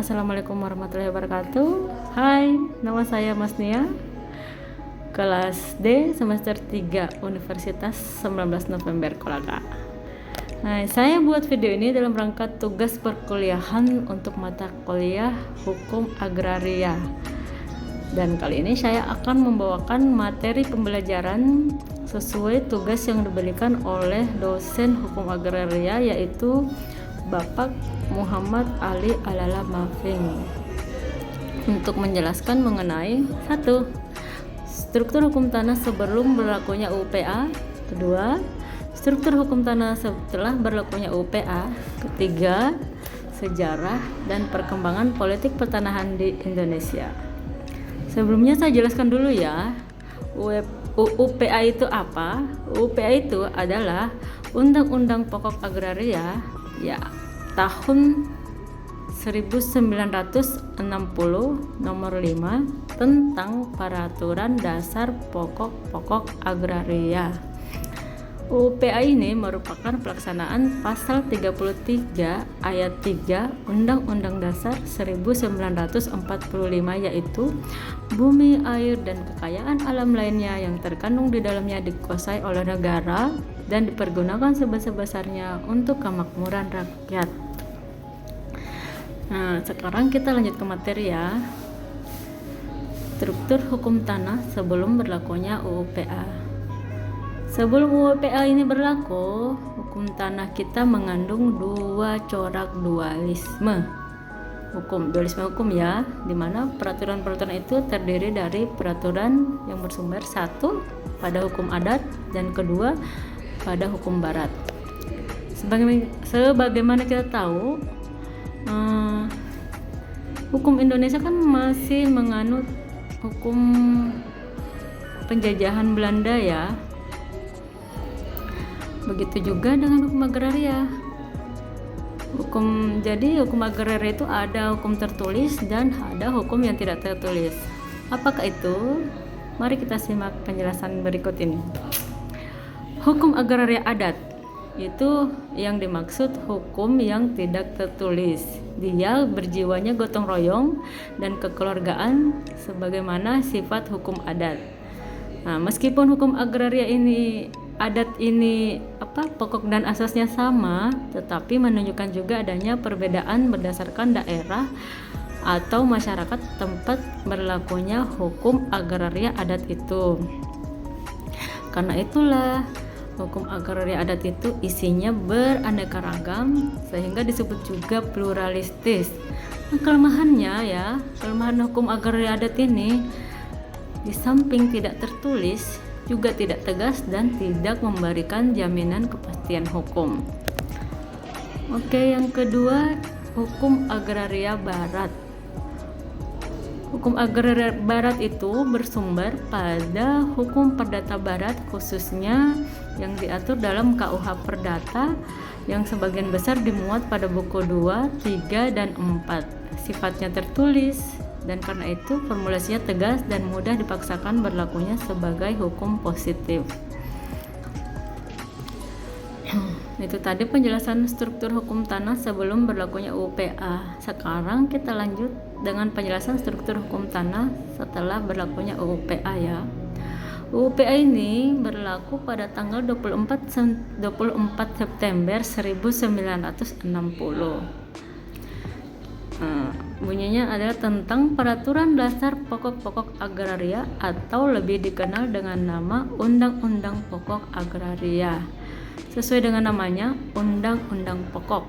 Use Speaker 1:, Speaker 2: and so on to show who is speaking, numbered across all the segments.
Speaker 1: Assalamualaikum warahmatullahi wabarakatuh. Hai, nama saya Mas Nia, kelas D semester 3 Universitas 19 November Kolaka. Nah, saya buat video ini dalam rangka tugas perkuliahan untuk mata kuliah Hukum Agraria. Dan kali ini saya akan membawakan materi pembelajaran sesuai tugas yang diberikan oleh dosen Hukum Agraria, yaitu Bapak Muhammad Ali Alala Mafing, untuk menjelaskan mengenai 1. Struktur hukum tanah sebelum berlakunya UPA. 2. Struktur hukum tanah setelah berlakunya UPA. 3. Sejarah dan perkembangan politik pertanahan di Indonesia. Sebelumnya saya jelaskan dulu ya, UPA itu apa? UPA itu adalah Undang-Undang Pokok Agraria ya tahun 1960 nomor 5 tentang peraturan dasar pokok-pokok agraria. UPA ini merupakan pelaksanaan pasal 33 ayat 3 Undang-Undang Dasar 1945, yaitu bumi, air, dan kekayaan alam lainnya yang terkandung di dalamnya dikuasai oleh negara dan dipergunakan sebesar-besarnya untuk kemakmuran rakyat. Nah, sekarang kita lanjut ke materi ya. Struktur hukum tanah sebelum berlakunya UPA. Sebelum UPA ini berlaku, hukum tanah kita mengandung dua corak dualisme hukum ya, di mana peraturan-peraturan itu terdiri dari peraturan yang bersumber satu pada hukum adat dan kedua pada hukum barat. Sebagaimana kita tahu, hukum Indonesia kan masih menganut hukum penjajahan Belanda ya. Begitu juga dengan hukum agraria. Jadi hukum agraria itu ada hukum tertulis dan ada hukum yang tidak tertulis. Apakah itu? Mari kita simak penjelasan berikut ini. Hukum agraria adat itu yang dimaksud hukum yang tidak tertulis. Dia berjiwanya gotong royong dan kekeluargaan sebagaimana sifat hukum adat. Nah, meskipun hukum agraria ini adat ini pokok dan asasnya sama, tetapi menunjukkan juga adanya perbedaan berdasarkan daerah atau masyarakat tempat berlakunya hukum agraria adat itu. Karena itulah hukum agraria adat itu isinya beraneka ragam sehingga disebut juga pluralistis. Nah, kelemahan hukum agraria adat ini di samping tidak tertulis juga tidak tegas dan tidak memberikan jaminan kepastian hukum. Oke, yang kedua, hukum agraria barat. Hukum agraria barat itu bersumber pada hukum perdata barat, khususnya yang diatur dalam KUH Perdata yang sebagian besar dimuat pada buku 2, 3, dan 4. Sifatnya tertulis dan karena itu formulasinya tegas dan mudah dipaksakan berlakunya sebagai hukum positif. Itu tadi penjelasan struktur hukum tanah sebelum berlakunya UPA. Sekarang kita lanjut dengan penjelasan struktur hukum tanah setelah berlakunya UPA ya. UPA ini berlaku pada tanggal 24 September 1960. Bunyinya adalah tentang peraturan dasar pokok-pokok agraria atau lebih dikenal dengan nama Undang-Undang Pokok Agraria. Sesuai dengan namanya, Undang-Undang Pokok.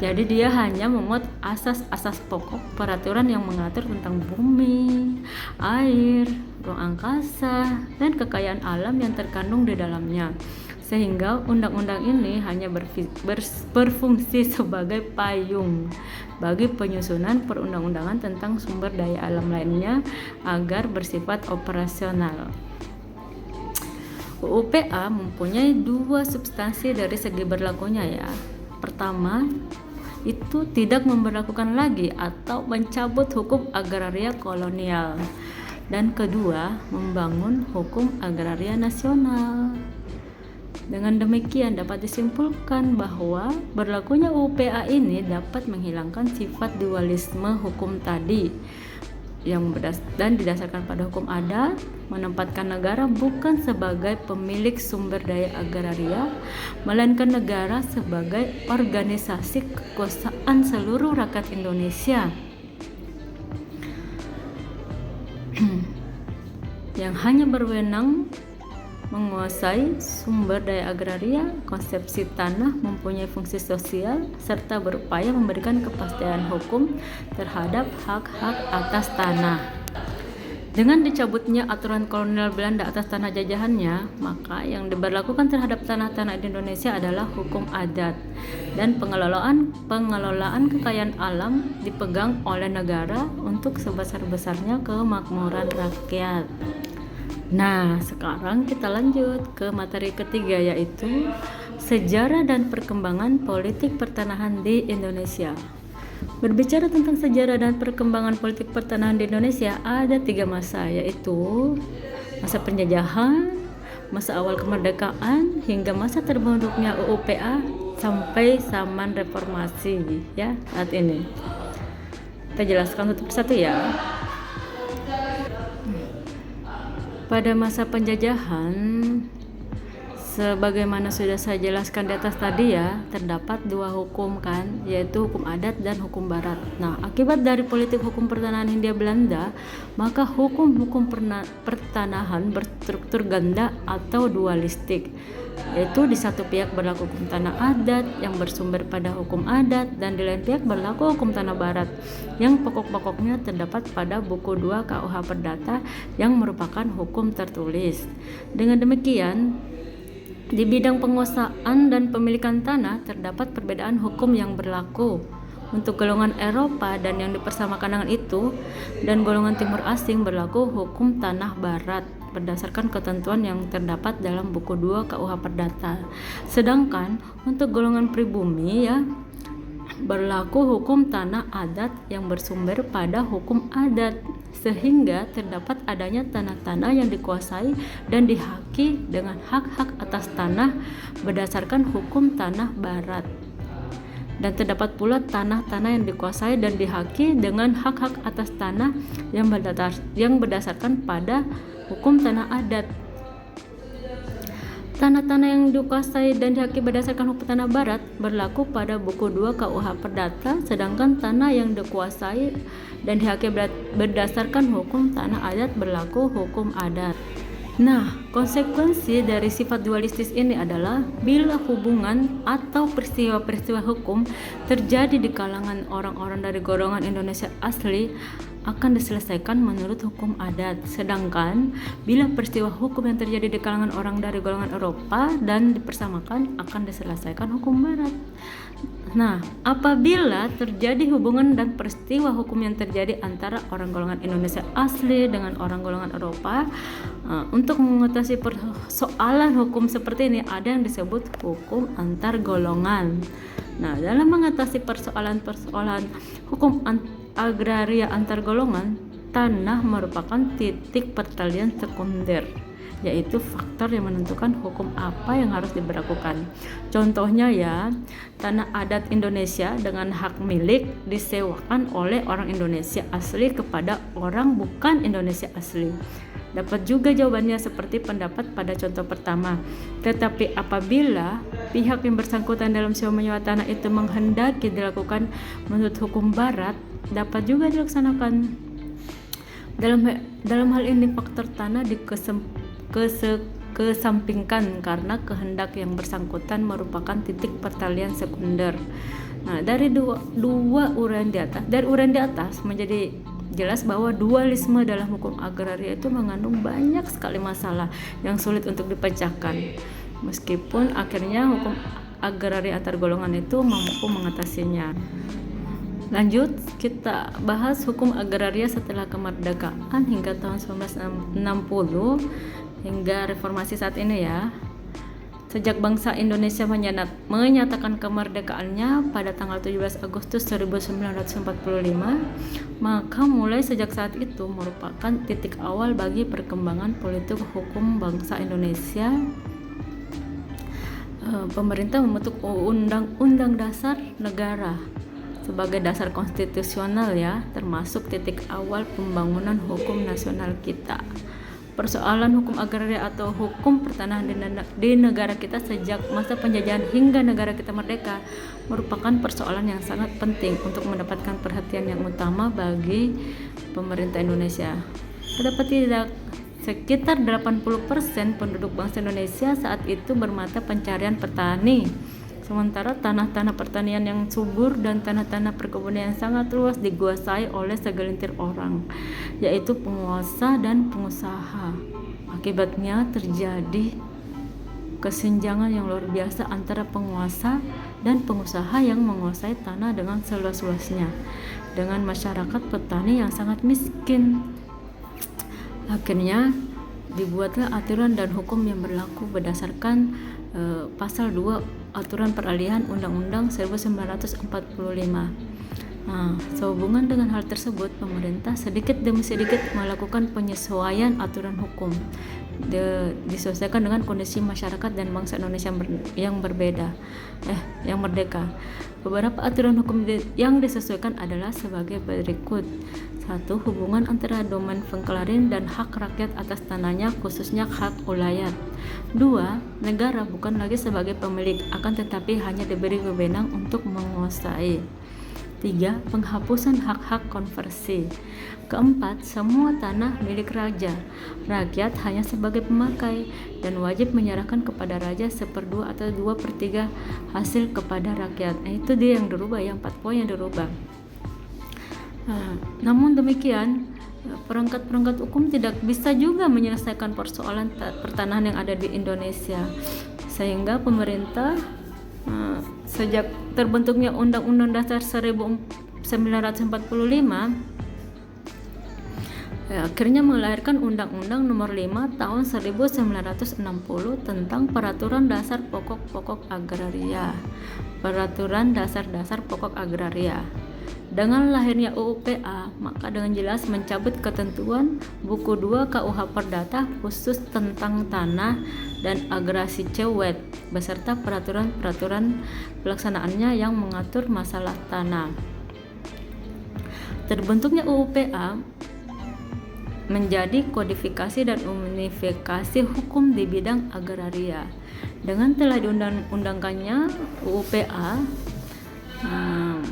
Speaker 1: Jadi dia hanya memuat asas-asas pokok peraturan yang mengatur tentang bumi, air, ruang angkasa, dan kekayaan alam yang terkandung di dalamnya. Sehingga undang-undang ini hanya berfungsi sebagai payung bagi penyusunan perundang-undangan tentang sumber daya alam lainnya agar bersifat operasional. UPA mempunyai dua substansi dari segi berlakunya ya. Pertama, itu tidak memberlakukan lagi atau mencabut hukum agraria kolonial. Dan kedua, membangun hukum agraria nasional. Dengan demikian dapat disimpulkan bahwa berlakunya UU PA ini dapat menghilangkan sifat dualisme hukum tadi dan didasarkan pada hukum adat, menempatkan negara bukan sebagai pemilik sumber daya agraria, melainkan negara sebagai organisasi kekuasaan seluruh rakyat Indonesia yang hanya berwenang menguasai sumber daya agraria, konsepsi tanah, mempunyai fungsi sosial, serta berupaya memberikan kepastian hukum terhadap hak-hak atas tanah. Dengan dicabutnya aturan kolonial Belanda atas tanah jajahannya, maka yang diberlakukan terhadap tanah-tanah di Indonesia adalah hukum adat, dan pengelolaan kekayaan alam dipegang oleh negara untuk sebesar-besarnya kemakmuran rakyat. Nah, sekarang kita lanjut ke materi ketiga, yaitu sejarah dan perkembangan politik pertanahan di Indonesia. Berbicara tentang sejarah dan perkembangan politik pertanahan di Indonesia, ada 3 masa, yaitu masa penjajahan, masa awal kemerdekaan, hingga masa terbentuknya UU PA sampai zaman reformasi ya saat ini. Kita jelaskan satu persatu ya. Pada masa penjajahan, sebagaimana sudah saya jelaskan di atas tadi ya, terdapat 2 hukum kan, yaitu hukum adat dan hukum barat. Nah, akibat dari politik hukum pertanahan Hindia Belanda, maka hukum-hukum pertanahan berstruktur ganda atau dualistik, yaitu di satu pihak berlaku hukum tanah adat yang bersumber pada hukum adat, dan di lain pihak berlaku hukum tanah barat yang pokok-pokoknya terdapat pada buku 2 KUH Perdata yang merupakan hukum tertulis. Dengan demikian, di bidang penguasaan dan pemilikan tanah terdapat perbedaan hukum yang berlaku untuk golongan Eropa dan yang dipersamakan dengan itu, dan golongan timur asing berlaku hukum tanah barat berdasarkan ketentuan yang terdapat dalam buku 2 KUH Perdata. Sedangkan untuk golongan pribumi ya, berlaku hukum tanah adat yang bersumber pada hukum adat, sehingga terdapat adanya tanah-tanah yang dikuasai dan dihaki dengan hak-hak atas tanah berdasarkan hukum tanah barat, dan terdapat pula tanah-tanah yang dikuasai dan dihaki dengan hak-hak atas tanah yang berdasarkan pada hukum tanah adat. Tanah-tanah yang dikuasai dan dihaki berdasarkan hukum tanah barat berlaku pada buku 2 KUH Perdata, sedangkan tanah yang dikuasai dan dihaki berdasarkan hukum tanah adat berlaku hukum adat. Nah, konsekuensi dari sifat dualistis ini adalah bila hubungan atau peristiwa-peristiwa hukum terjadi di kalangan orang-orang dari golongan Indonesia asli akan diselesaikan menurut hukum adat, sedangkan bila peristiwa hukum yang terjadi di kalangan orang dari golongan Eropa dan dipersamakan akan diselesaikan hukum barat. Nah, apabila terjadi hubungan dan peristiwa hukum yang terjadi antara orang golongan Indonesia asli dengan orang golongan Eropa, untuk mengatasi persoalan hukum seperti ini ada yang disebut hukum antar golongan. Nah, dalam mengatasi persoalan-persoalan hukum agraria antar golongan, tanah merupakan titik pertalian sekunder, yaitu faktor yang menentukan hukum apa yang harus diberlakukan. Contohnya ya, tanah adat Indonesia dengan hak milik disewakan oleh orang Indonesia asli kepada orang bukan Indonesia asli. Dapat juga jawabannya seperti pendapat pada contoh pertama. Tetapi apabila pihak yang bersangkutan dalam sewa menyewa tanah itu menghendaki dilakukan menurut hukum barat, dapat juga dilaksanakan. Dalam hal ini faktor tanah kesampingkan karena kehendak yang bersangkutan merupakan titik pertalian sekunder. Nah, dari dua uraian di atas menjadi jelas bahwa dualisme dalam hukum agraria itu mengandung banyak sekali masalah yang sulit untuk dipecahkan, meskipun akhirnya hukum agraria antar golongan itu mampu mengatasinya. Lanjut, kita bahas hukum agraria setelah kemerdekaan hingga tahun 1960 hingga reformasi saat ini ya. Sejak bangsa Indonesia menyatakan kemerdekaannya pada tanggal 17 Agustus 1945, maka mulai sejak saat itu merupakan titik awal bagi perkembangan politik hukum bangsa Indonesia pemerintah membentuk undang-undang dasar negara sebagai dasar konstitusional ya, termasuk titik awal pembangunan hukum nasional kita. Persoalan hukum agraria atau hukum pertanahan di negara kita sejak masa penjajahan hingga negara kita merdeka merupakan persoalan yang sangat penting untuk mendapatkan perhatian yang utama bagi pemerintah Indonesia. Terdapat tidak sekitar 80% penduduk bangsa Indonesia saat itu bermata pencarian petani. Sementara tanah-tanah pertanian yang subur dan tanah-tanah perkebunan yang sangat luas dikuasai oleh segelintir orang, yaitu penguasa dan pengusaha. Akibatnya terjadi kesenjangan yang luar biasa antara penguasa dan pengusaha yang menguasai tanah dengan seluas-luasnya, dengan masyarakat petani yang sangat miskin. Akhirnya dibuatlah aturan dan hukum yang berlaku berdasarkan pasal 2 Aturan Peralihan Undang-Undang 1945. Sehubungan dengan hal tersebut, pemerintah sedikit demi sedikit melakukan penyesuaian aturan hukum disesuaikan dengan kondisi masyarakat dan bangsa Indonesia yang merdeka. Beberapa aturan hukum yang disesuaikan adalah sebagai berikut. 1. Hubungan antara domain Pengklarin dan hak rakyat atas tanahnya, khususnya hak ulayat. 2. Negara bukan lagi sebagai pemilik, akan tetapi hanya diberi wewenang untuk menguasai. 3. Penghapusan hak-hak konversi. 4. Semua tanah milik raja. Rakyat hanya sebagai pemakai dan wajib menyerahkan kepada raja 1/2 atau 2/3 hasil kepada rakyat. Itu dia yang dirubah, yang 4 poin yang dirubah. Namun demikian, perangkat-perangkat hukum tidak bisa juga menyelesaikan persoalan pertanahan yang ada di Indonesia, sehingga pemerintah sejak terbentuknya Undang-Undang Dasar 1945 akhirnya melahirkan Undang-Undang Nomor 5 Tahun 1960 tentang Peraturan Dasar Pokok-Pokok Agraria. Peraturan Dasar-Dasar Pokok Agraria. Dengan lahirnya UU PA, maka dengan jelas mencabut ketentuan buku 2 KUH Perdata khusus tentang tanah dan agrasi cewet beserta peraturan-peraturan pelaksanaannya yang mengatur masalah tanah. Terbentuknya UU PA menjadi kodifikasi dan unifikasi hukum di bidang agraria. Dengan telah diundang-undangkannya UU PA,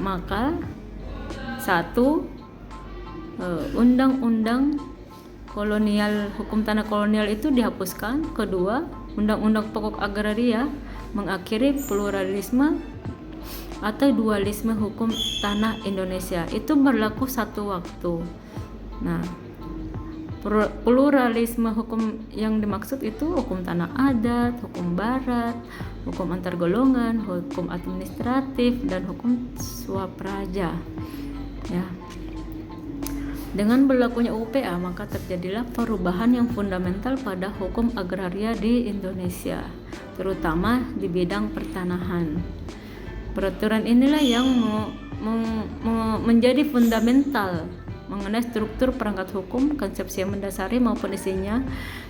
Speaker 1: maka 1. Undang-undang kolonial, hukum tanah kolonial itu dihapuskan. 2. Undang-undang pokok agraria mengakhiri pluralisme atau dualisme hukum tanah Indonesia. Itu berlaku satu waktu. Nah, pluralisme hukum yang dimaksud itu hukum tanah adat, hukum barat, hukum antar golongan, hukum administratif, dan hukum swapraja. Ya. Dengan berlakunya UU PA, maka terjadilah perubahan yang fundamental pada hukum agraria di Indonesia, terutama di bidang pertanahan. Peraturan inilah yang menjadi fundamental mengenai struktur perangkat hukum, konsepsi yang mendasari maupun isinya.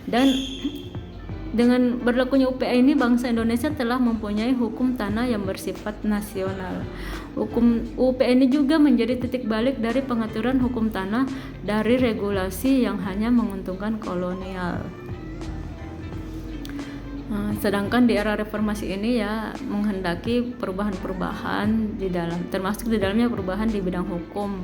Speaker 1: Dan dengan berlakunya UPA ini, bangsa Indonesia telah mempunyai hukum tanah yang bersifat nasional. Hukum UPA ini juga menjadi titik balik dari pengaturan hukum tanah dari regulasi yang hanya menguntungkan kolonial. Sedangkan di era reformasi ini ya menghendaki perubahan-perubahan di dalam, termasuk di dalamnya perubahan di bidang hukum,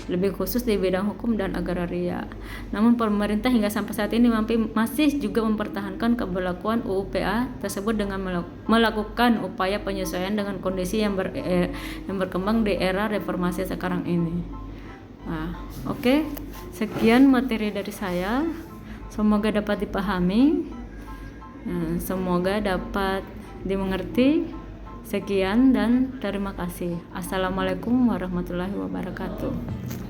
Speaker 1: lebih khusus di bidang hukum dan agraria. Namun pemerintah hingga sampai saat ini masih juga mempertahankan keberlakuan UU PA tersebut dengan melakukan upaya penyesuaian dengan kondisi yang berkembang di era reformasi sekarang ini. Oke. Sekian materi dari saya. Semoga dapat dipahami. Semoga dapat dimengerti. Sekian dan terima kasih. Assalamualaikum warahmatullahi wabarakatuh.